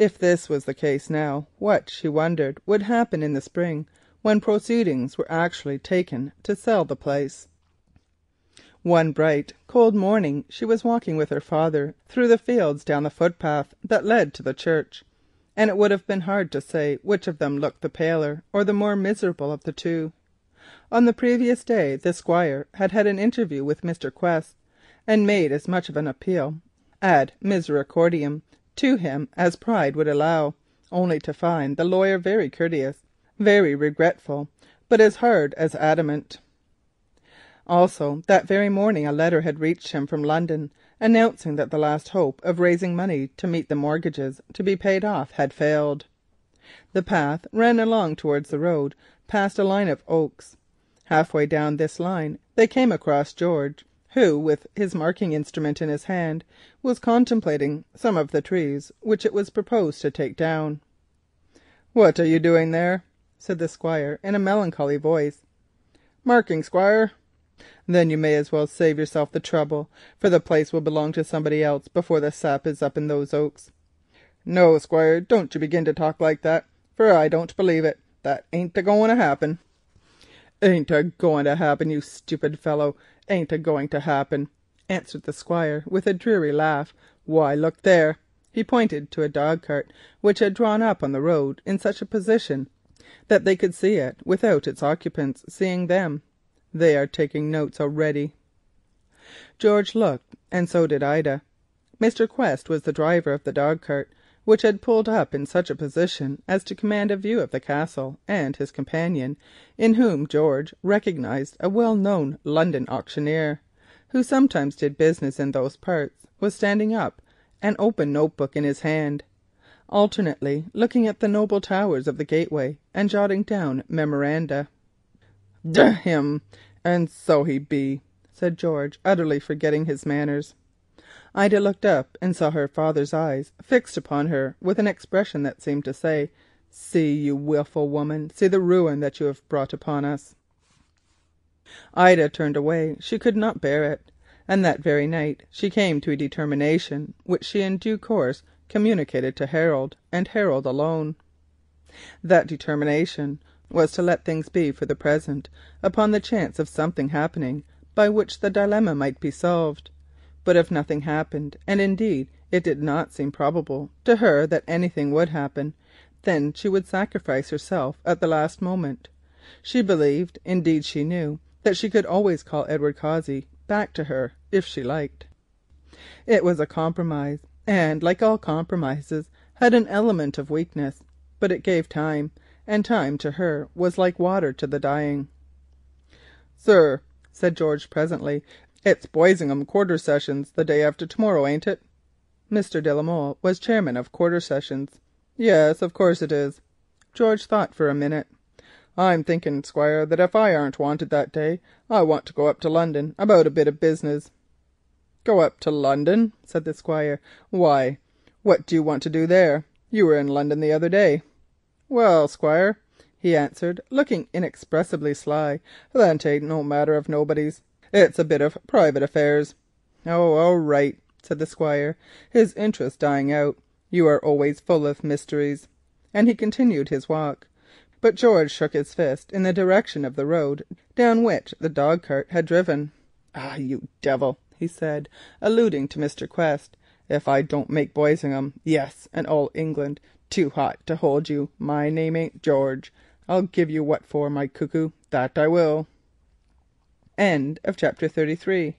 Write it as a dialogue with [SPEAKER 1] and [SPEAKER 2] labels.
[SPEAKER 1] If this was the case now, what, she wondered, would happen in the spring when proceedings were actually taken to sell the place? One bright, cold morning she was walking with her father through the fields down the footpath that led to the church, and it would have been hard to say which of them looked the paler or the more miserable of the two. On the previous day the Squire had had an interview with Mr. Quest, and made as much of an appeal ad misericordiam to him as pride would allow, only to find the lawyer very courteous, very regretful, but as hard as adamant. Also, that very morning a letter had reached him from London announcing that the last hope of raising money to meet the mortgages to be paid off had failed. The path ran along towards the road past a line of oaks. Halfway down this line they came across George, who, with his marking instrument in his hand, was contemplating some of the trees which it was proposed to take down. "What are you doing there?" said the Squire in a melancholy voice. "Marking, Squire." "Then you may as well save yourself the trouble, for the place will belong to somebody else before the sap is up in those oaks." "No, Squire, don't you begin to talk like that, for I don't believe it. That ain't a-going to happen." "Ain't a-going to happen, you stupid fellow, ain't a-going to happen," answered the Squire with a dreary laugh. "Why, look there." He pointed to a dog cart which had drawn up on the road in such a position that they could see it without its occupants seeing them. "They are taking notes already." George looked, and so did Ida. Mr. Quest was the driver of the dog cart, which had pulled up in such a position as to command a view of the Castle, and his companion, in whom George recognised a well-known London auctioneer, who sometimes did business in those parts, was standing up, an open notebook in his hand, alternately looking at the noble towers of the gateway and jotting down memoranda. "D him, and so he be," said George, utterly forgetting his manners. Ida looked up and saw her father's eyes fixed upon her with an expression that seemed to say, "See, you wilful woman, see the ruin that you have brought upon us." Ida turned away. She could not bear it, and that very night she came to a determination which she in due course communicated to Harold, and Harold alone. That determination was to let things be for the present, upon the chance of something happening by which the dilemma might be solved. But if nothing happened, and indeed it did not seem probable to her that anything would happen, then she would sacrifice herself at the last moment. She believed, indeed she knew, that she could always call Edward Cossey back to her if she liked. It was a compromise, and like all compromises had an element of weakness, but it gave time, and time to her was like water to the dying. "Sir," said George presently, "it's Boisingham Quarter Sessions the day after tomorrow, ain't it?" Mr. de la Molle was chairman of Quarter Sessions. "Yes, of course it is." George thought for a minute. "I'm thinking, Squire, that if I aren't wanted that day, I want to go up to London about a bit of business." "Go up to London?" said the Squire. "Why, what do you want to do there? You were in London the other day." "Well, Squire," he answered, looking inexpressibly sly, "that ain't no matter of nobody's. It's a bit of private affairs." "Oh, all right," said the Squire, his interest dying out. "You are always full of mysteries," and he continued his walk. But George shook his fist in the direction of the road down which the dog cart had driven. "Ah, you devil," he said, alluding to Mr. Quest, "if I don't make Boisingham, yes, and all England, too hot to hold you, my name ain't George. I'll give you what for, my cuckoo, that I will." End of chapter 33.